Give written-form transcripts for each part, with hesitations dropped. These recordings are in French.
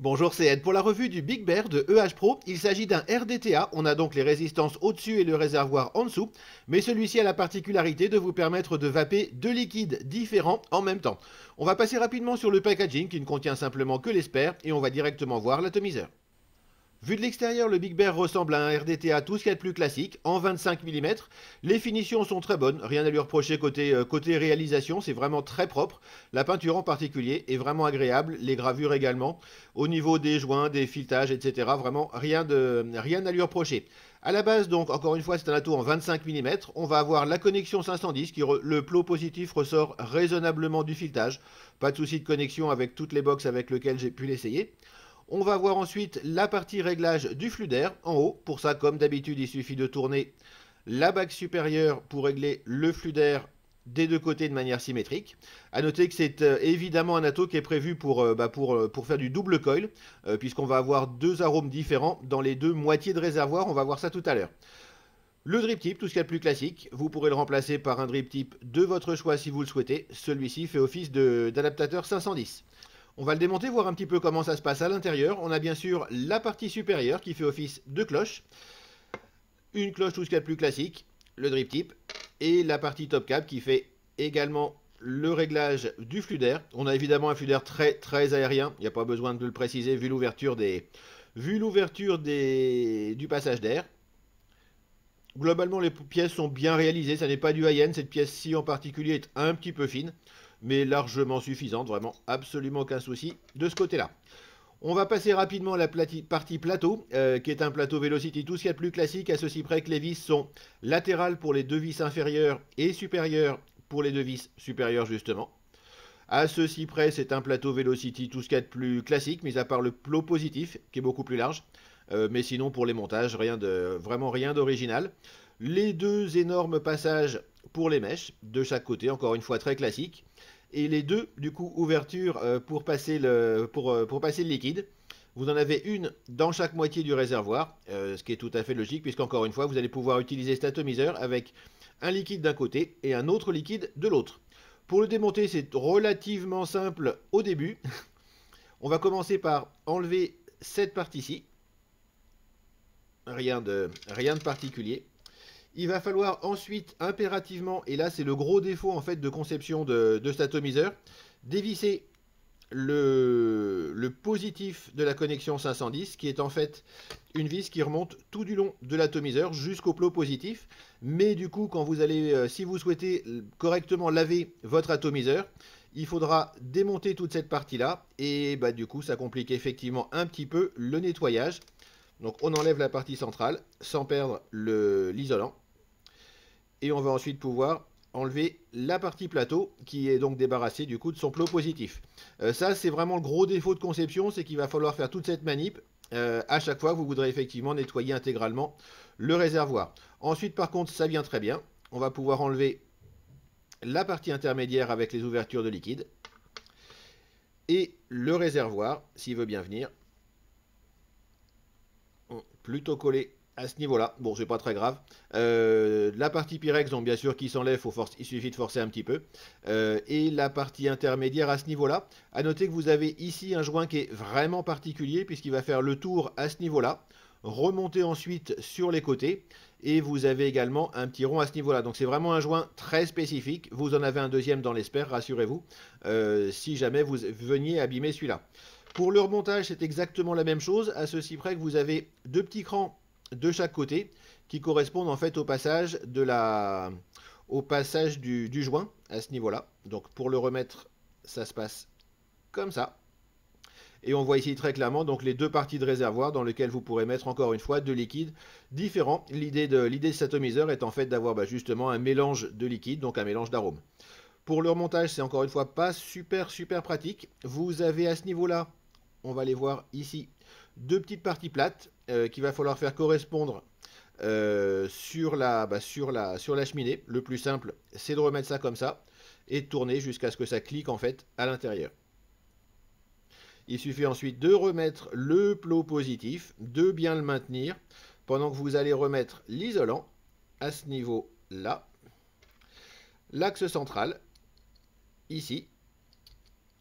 Bonjour, c'est Ed pour la revue du Big Bear de EH Pro. Il s'agit d'un RDTA, on a donc les résistances au-dessus et le réservoir en dessous, mais celui-ci a la particularité de vous permettre de vaper deux liquides différents en même temps. On va passer rapidement sur le packaging qui ne contient simplement que les spares et on va directement voir l'atomiseur. Vu de l'extérieur, le Big Bear ressemble à un RDTA tout ce qu'il y a de plus classique, en 25 mm. Les finitions sont très bonnes, rien à lui reprocher côté réalisation, c'est vraiment très propre. La peinture en particulier est vraiment agréable, les gravures également. Au niveau des joints, des filetage, etc., vraiment rien à lui reprocher. À la base, donc, encore une fois, c'est un ato en 25 mm. On va avoir la connexion 510, le plot positif ressort raisonnablement du filetage. Pas de souci de connexion avec toutes les box avec lesquelles j'ai pu l'essayer. On va voir ensuite la partie réglage du flux d'air en haut. Pour ça, comme d'habitude, il suffit de tourner la bague supérieure pour régler le flux d'air des deux côtés de manière symétrique. A noter que c'est évidemment un ato qui est prévu pour faire du double coil, puisqu'on va avoir deux arômes différents dans les deux moitiés de réservoir. On va voir ça tout à l'heure. Le drip tip, tout ce qu'il y a de plus classique, vous pourrez le remplacer par un drip tip de votre choix si vous le souhaitez. Celui-ci fait office d'adaptateur 510. On va le démonter, voir un petit peu comment ça se passe à l'intérieur. On a bien sûr la partie supérieure qui fait office de cloche. Une cloche tout ce qu'il y a de plus classique, le drip tip. Et la partie top cap qui fait également le réglage du flux d'air. On a évidemment un flux d'air très aérien. Il n'y a pas besoin de le préciser vu l'ouverture du passage d'air. Globalement, les pièces sont bien réalisées. Ça n'est pas du high-end. Cette pièce-ci en particulier est un petit peu fine, mais largement suffisante, vraiment absolument aucun souci de ce côté-là. On va passer rapidement à la partie plateau, qui est un plateau Velocity, tout ce qu'il y a de plus classique, à ceci près que les vis sont latérales pour les deux vis inférieures et supérieures pour les deux vis supérieures justement. À ceci près, c'est un plateau Velocity, tout ce qu'il y a de plus classique, mis à part le plot positif, qui est beaucoup plus large. Mais sinon, pour les montages, vraiment rien d'original. Les deux énormes passages pour les mèches, de chaque côté, encore une fois très classique. Et les deux, du coup, ouvertures pour passer le liquide. Vous en avez une dans chaque moitié du réservoir, ce qui est tout à fait logique, puisqu'encore une fois, vous allez pouvoir utiliser cet atomiseur avec un liquide d'un côté et un autre liquide de l'autre. Pour le démonter, c'est relativement simple au début. On va commencer par enlever cette partie-ci. Rien de particulier. Il va falloir ensuite impérativement, et là c'est le gros défaut en fait de conception de cet atomiseur, dévisser le positif de la connexion 510, qui est en fait une vis qui remonte tout du long de l'atomiseur jusqu'au plot positif. Mais du coup, quand vous allez, si vous souhaitez correctement laver votre atomiseur, il faudra démonter toute cette partie-là, et bah, du coup ça complique effectivement un petit peu le nettoyage. Donc on enlève la partie centrale sans perdre l'isolant. Et on va ensuite pouvoir enlever la partie plateau qui est donc débarrassée du coup de son plot positif. Ça c'est vraiment le gros défaut de conception, c'est qu'il va falloir faire toute cette manip à chaque fois que vous voudrez effectivement nettoyer intégralement le réservoir. Ensuite par contre ça vient très bien. On va pouvoir enlever la partie intermédiaire avec les ouvertures de liquide. Et le réservoir, s'il veut bien venir, plutôt collé à ce niveau-là. Bon, c'est pas très grave. La partie Pyrex, donc bien sûr, qui s'enlève, il suffit de forcer un petit peu. Et la partie intermédiaire à ce niveau-là. À noter que vous avez ici un joint qui est vraiment particulier, puisqu'il va faire le tour à ce niveau-là, remonter ensuite sur les côtés, et vous avez également un petit rond à ce niveau-là. Donc c'est vraiment un joint très spécifique. Vous en avez un deuxième dans les spares, rassurez-vous, si jamais vous veniez abîmer celui-là. Pour le remontage, c'est exactement la même chose, à ceci près que vous avez deux petits crans de chaque côté qui correspondent en fait au passage du joint à ce niveau-là. Donc pour le remettre, ça se passe comme ça. Et on voit ici très clairement donc les deux parties de réservoir dans lesquelles vous pourrez mettre encore une fois deux liquides différents. L'idée de cet atomiseur est en fait d'avoir justement un mélange de liquides, donc un mélange d'arômes. Pour le remontage, c'est encore une fois pas super pratique. Vous avez à ce niveau-là, on va les voir ici, deux petites parties plates qu'il va falloir faire correspondre sur la cheminée. Le plus simple, c'est de remettre ça comme ça et de tourner jusqu'à ce que ça clique en fait à l'intérieur. Il suffit ensuite de remettre le plot positif, de bien le maintenir, pendant que vous allez remettre l'isolant à ce niveau-là. L'axe central, ici,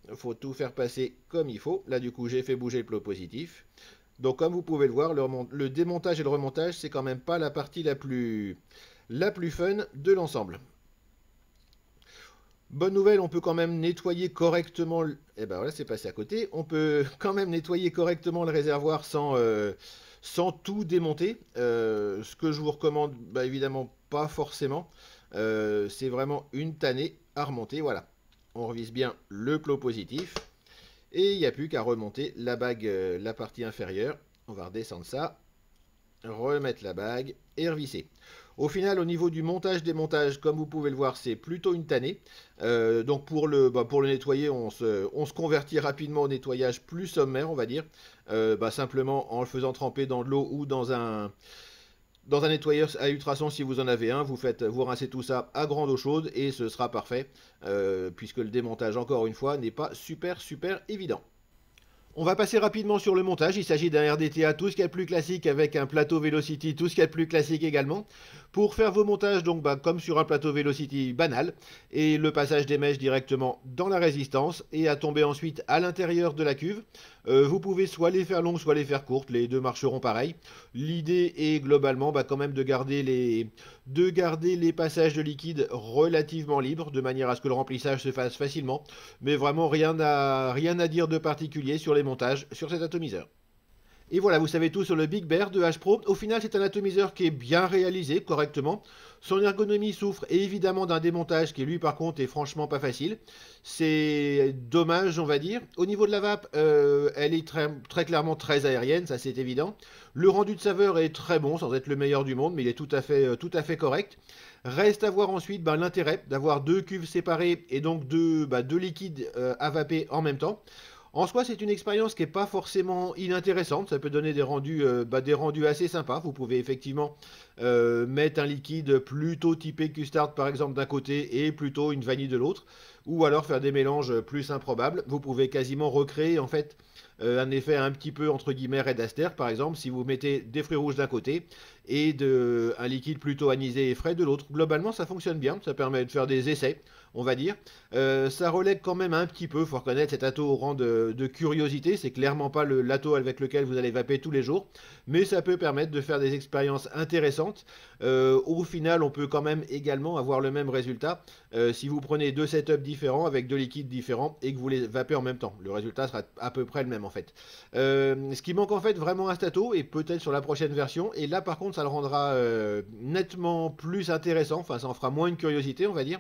Il faut tout faire passer comme il faut. Là, du coup, j'ai fait bouger le plot positif. Donc, comme vous pouvez le voir, le démontage et le remontage, c'est quand même pas la partie la plus fun de l'ensemble. Bonne nouvelle, on peut quand même nettoyer correctement. Eh ben voilà, c'est passé à côté. On peut quand même nettoyer correctement le réservoir sans tout démonter. Ce que je vous recommande, bah, évidemment, pas forcément. C'est vraiment une tannée à remonter. Voilà. On revise bien le plot positif. Et il n'y a plus qu'à remonter la bague, la partie inférieure. On va redescendre ça, remettre la bague et revisser. Au final, au niveau du montage-démontage, comme vous pouvez le voir, c'est plutôt une tannée. Donc pour le nettoyer, on se convertit rapidement au nettoyage plus sommaire, on va dire. Simplement en le faisant tremper dans de l'eau ou dans un nettoyeur à ultrasons si vous en avez un, vous rincez tout ça à grande eau chaude et ce sera parfait, puisque le démontage, encore une fois, n'est pas super évident. On va passer rapidement sur le montage. Il s'agit d'un RDTA, tout ce qu'il y a de plus classique avec un plateau Velocity, tout ce qu'il y a de plus classique également. Pour faire vos montages, donc comme sur un plateau Velocity banal, et le passage des mèches directement dans la résistance et à tomber ensuite à l'intérieur de la cuve. Vous pouvez soit les faire longues, soit les faire courtes, les deux marcheront pareil. L'idée est globalement quand même de garder les passages de liquide relativement libres, de manière à ce que le remplissage se fasse facilement. Mais vraiment rien à dire de particulier sur les montages sur cet atomiseur. Et voilà, vous savez tout sur le Big Bear de H Pro. Au final, c'est un atomiseur qui est bien réalisé, correctement. Son ergonomie souffre évidemment d'un démontage qui, lui, par contre, est franchement pas facile. C'est dommage, on va dire. Au niveau de la vape, elle est très clairement très aérienne, ça c'est évident. Le rendu de saveur est très bon, sans être le meilleur du monde, mais il est tout à fait correct. Reste à voir ensuite l'intérêt d'avoir deux cuves séparées et donc deux liquides à vaper en même temps. En soi, c'est une expérience qui n'est pas forcément inintéressante. Ça peut donner des rendus assez sympas. Vous pouvez effectivement mettre un liquide plutôt typé custard, par exemple, d'un côté et plutôt une vanille de l'autre. Ou alors faire des mélanges plus improbables. Vous pouvez quasiment recréer, en fait, un effet un petit peu, entre guillemets, Red Aster, par exemple, si vous mettez des fruits rouges d'un côté et un liquide plutôt anisé et frais de l'autre. Globalement, ça fonctionne bien. Ça permet de faire des essais, on va dire. Ça relègue quand même un petit peu, faut reconnaître, cet ato au rang de curiosité. C'est clairement pas l'ato avec lequel vous allez vaper tous les jours, mais ça peut permettre de faire des expériences intéressantes. Au final, on peut quand même également avoir le même résultat si vous prenez deux setups différents avec deux liquides différents et que vous les vapez en même temps. Le résultat sera à peu près le même en fait. Ce qui manque en fait vraiment à cet ato, et peut-être sur la prochaine version, et là par contre ça le rendra nettement plus intéressant, enfin ça en fera moins une curiosité on va dire,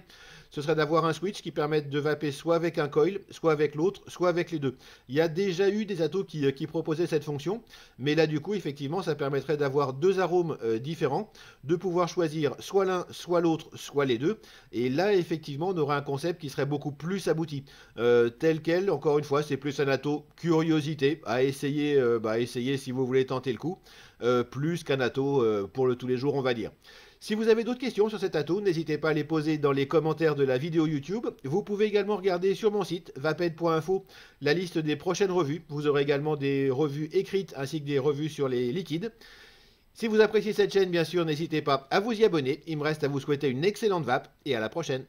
ce serait d'avoir un switch qui permette de vaper soit avec un coil, soit avec l'autre, soit avec les deux. Il y a déjà eu des atos qui proposaient cette fonction, mais là du coup effectivement ça permettrait d'avoir deux arômes différents, de pouvoir choisir soit l'un, soit l'autre, soit les deux, et là effectivement on aurait un concept qui serait beaucoup plus abouti. Tel quel, encore une fois, c'est plus un ato curiosité à essayer, essayer si vous voulez tenter le coup, plus qu'un ato pour le tous les jours on va dire. Si vous avez d'autres questions sur cet ato, n'hésitez pas à les poser dans les commentaires de la vidéo YouTube. Vous pouvez également regarder sur mon site vaped.info la liste des prochaines revues. Vous aurez également des revues écrites ainsi que des revues sur les liquides. Si vous appréciez cette chaîne, bien sûr, n'hésitez pas à vous y abonner. Il me reste à vous souhaiter une excellente vape et à la prochaine.